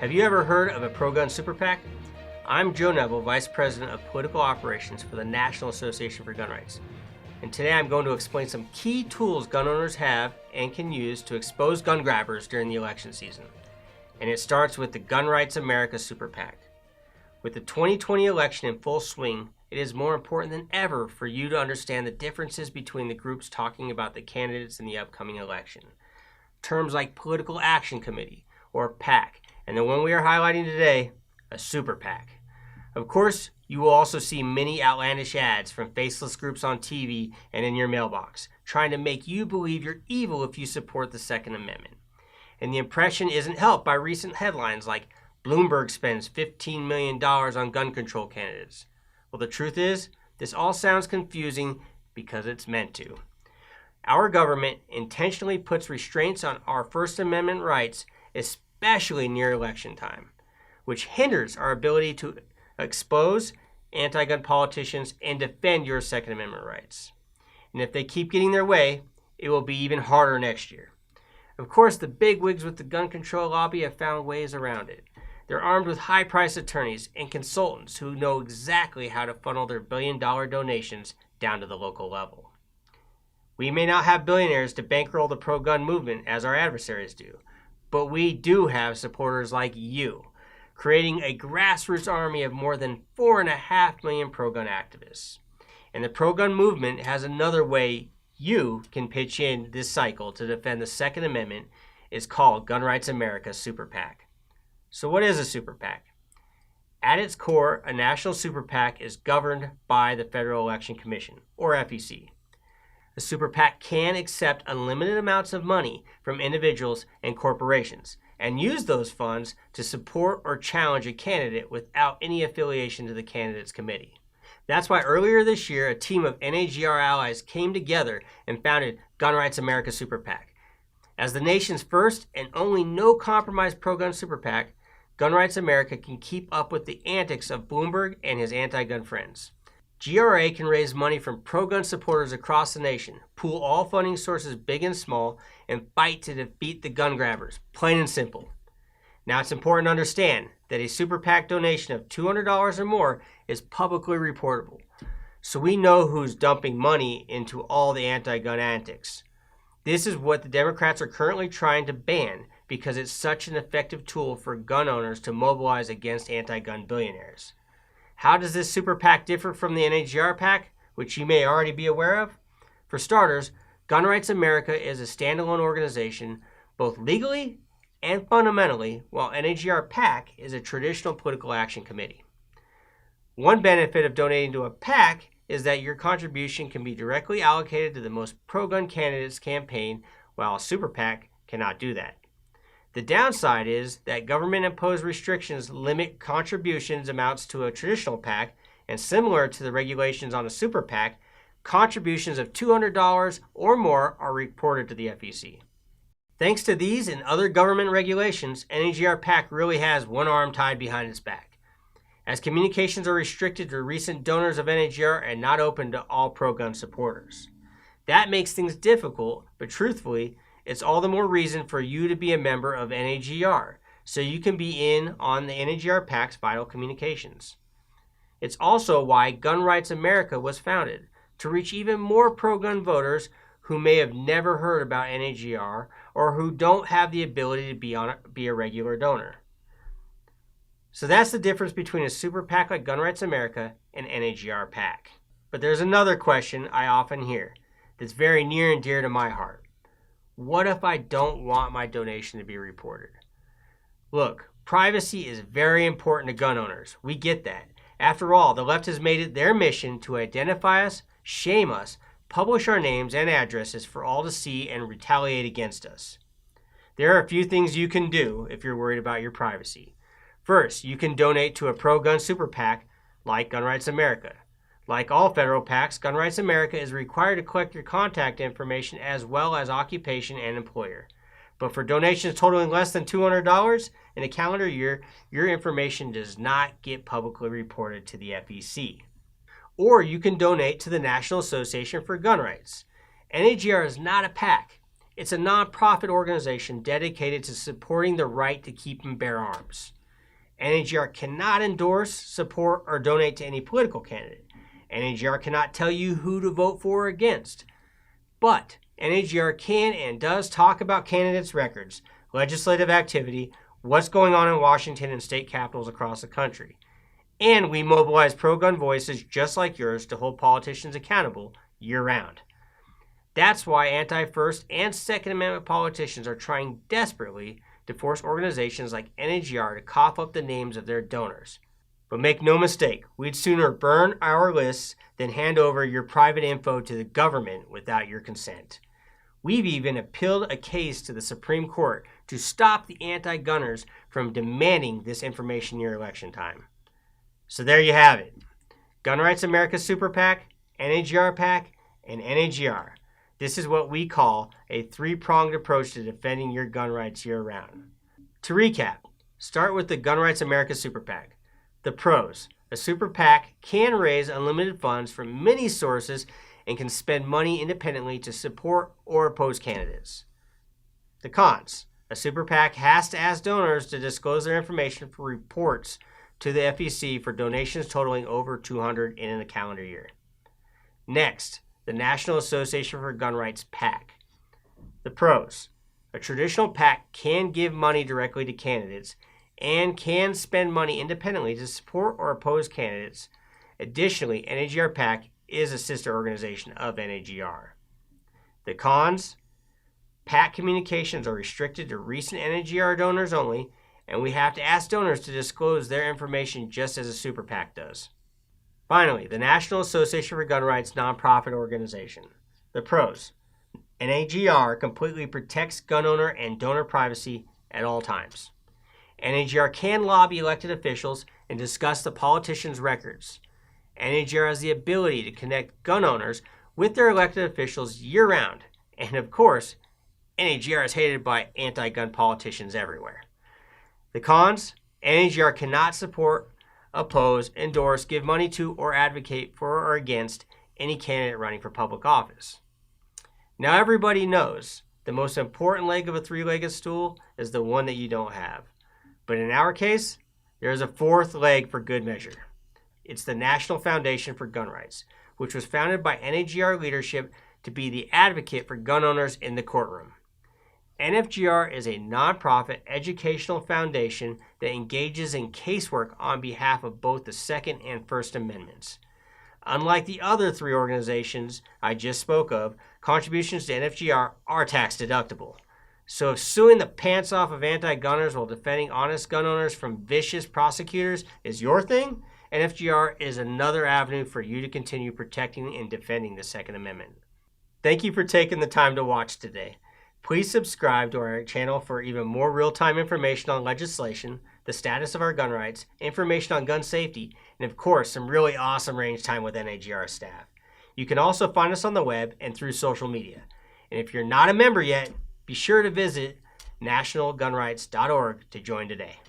Have you ever heard of a pro-gun SuperPAC? I'm Joe Neville, Vice President of Political Operations for the National Association for Gun Rights. And today I'm going to explain some key tools gun owners have and can use to expose gun grabbers during the election season. And it starts with the Gun Rights America SuperPAC. With the 2020 election in full swing, it is more important than ever for you to understand the differences between the groups talking about the candidates in the upcoming election. Terms like Political Action Committee, or PAC, and the one we are highlighting today, a SuperPAC. Of course, you will also see many outlandish ads from faceless groups on TV and in your mailbox, trying to make you believe you're evil if you support the Second Amendment. And the impression isn't helped by recent headlines like Bloomberg spends $15 million on gun control candidates. Well, the truth is, this all sounds confusing because it's meant to. Our government intentionally puts restraints on our First Amendment rights, especially near election time, which hinders our ability to expose anti-gun politicians and defend your Second Amendment rights. And if they keep getting their way, it will be even harder next year. Of course, the bigwigs with the gun control lobby have found ways around it. They're armed with high-priced attorneys and consultants who know exactly how to funnel their billion-dollar donations down to the local level. We may not have billionaires to bankroll the pro-gun movement as our adversaries do, but we do have supporters like you, creating a grassroots army of more than 4.5 million pro-gun activists. And the pro-gun movement has another way you can pitch in this cycle to defend the Second Amendment. It's called Gun Rights America SuperPAC. So what is a SuperPAC? At its core, a national SuperPAC is governed by the Federal Election Commission, or FEC. A SuperPAC can accept unlimited amounts of money from individuals and corporations and use those funds to support or challenge a candidate without any affiliation to the candidate's committee. That's why earlier this year, a team of NAGR allies came together and founded Gun Rights America SuperPAC. As the nation's first and only no-compromise pro-gun SuperPAC, Gun Rights America can keep up with the antics of Bloomberg and his anti-gun friends. GRA can raise money from pro-gun supporters across the nation, pool all funding sources big and small, and fight to defeat the gun grabbers, plain and simple. Now, it's important to understand that a SuperPAC donation of $200 or more is publicly reportable, so we know who's dumping money into all the anti-gun antics. This is what the Democrats are currently trying to ban because it's such an effective tool for gun owners to mobilize against anti-gun billionaires. How does this SuperPAC differ from the NAGR PAC, which you may already be aware of? For starters, Gun Rights America is a standalone organization, both legally and fundamentally, while NAGR PAC is a traditional political action committee. One benefit of donating to a PAC is that your contribution can be directly allocated to the most pro-gun candidate's campaign, while a SuperPAC cannot do that. The downside is that government-imposed restrictions limit contributions amounts to a traditional PAC, and similar to the regulations on a SuperPAC, contributions of $200 or more are reported to the FEC. Thanks to these and other government regulations, NAGR PAC really has one arm tied behind its back, as communications are restricted to recent donors of NAGR and not open to all pro-gun supporters. That makes things difficult, but truthfully, it's all the more reason for you to be a member of NAGR, so you can be in on the NAGR PAC's vital communications. It's also why Gun Rights America was founded, to reach even more pro-gun voters who may have never heard about NAGR or who don't have the ability to be a regular donor. So that's the difference between a SuperPAC like Gun Rights America and NAGR PAC. But there's another question I often hear that's very near and dear to my heart. What if I don't want my donation to be reported? Look, privacy is very important to gun owners. We get that. After all, the left has made it their mission to identify us, shame us, publish our names and addresses for all to see and retaliate against us. There are a few things you can do if you're worried about your privacy. First, you can donate to a pro-gun SuperPAC like Gun Rights America. Like all federal PACs, Gun Rights America is required to collect your contact information as well as occupation and employer. But for donations totaling less than $200 in a calendar year, your information does not get publicly reported to the FEC. Or you can donate to the National Association for Gun Rights. NAGR is not a PAC. It's a nonprofit organization dedicated to supporting the right to keep and bear arms. NAGR cannot endorse, support, or donate to any political candidate. NAGR cannot tell you who to vote for or against. But NAGR can and does talk about candidates' records, legislative activity, what's going on in Washington and state capitals across the country. And we mobilize pro-gun voices just like yours to hold politicians accountable year-round. That's why anti-First and Second Amendment politicians are trying desperately to force organizations like NAGR to cough up the names of their donors. But make no mistake, we'd sooner burn our lists than hand over your private info to the government without your consent. We've even appealed a case to the Supreme Court to stop the anti-gunners from demanding this information near election time. So there you have it. Gun Rights America SuperPAC, NAGR PAC, and NAGR. This is what we call a three-pronged approach to defending your gun rights year-round. To recap, start with the Gun Rights America SuperPAC. The pros: a super PAC can raise unlimited funds from many sources and can spend money independently to support or oppose candidates. The cons: a super PAC has to ask donors to disclose their information for reports to the FEC for donations totaling over $200 in a calendar year. Next, the National Association for Gun Rights PAC. The pros: a traditional PAC can give money directly to candidates and can spend money independently to support or oppose candidates. Additionally, NAGR PAC is a sister organization of NAGR. The cons: PAC communications are restricted to recent NAGR donors only, and we have to ask donors to disclose their information just as a super PAC does. Finally, the National Association for Gun Rights nonprofit organization. The pros: NAGR completely protects gun owner and donor privacy at all times. NAGR can lobby elected officials and discuss the politicians' records. NAGR has the ability to connect gun owners with their elected officials year-round. And of course, NAGR is hated by anti-gun politicians everywhere. The cons: NAGR cannot support, oppose, endorse, give money to, or advocate for or against any candidate running for public office. Now everybody knows the most important leg of a three-legged stool is the one that you don't have. But in our case, there is a fourth leg for good measure. It's the National Foundation for Gun Rights, which was founded by NAGR leadership to be the advocate for gun owners in the courtroom. NFGR is a nonprofit educational foundation that engages in casework on behalf of both the Second and First Amendments. Unlike the other three organizations I just spoke of, contributions to NFGR are tax deductible. So if suing the pants off of anti-gunners while defending honest gun owners from vicious prosecutors is your thing, NFGR is another avenue for you to continue protecting and defending the Second Amendment. Thank you for taking the time to watch today. Please subscribe to our channel for even more real-time information on legislation, the status of our gun rights, information on gun safety, and of course, some really awesome range time with NAGR staff. You can also find us on the web and through social media. And if you're not a member yet, be sure to visit nationalgunrights.org to join today.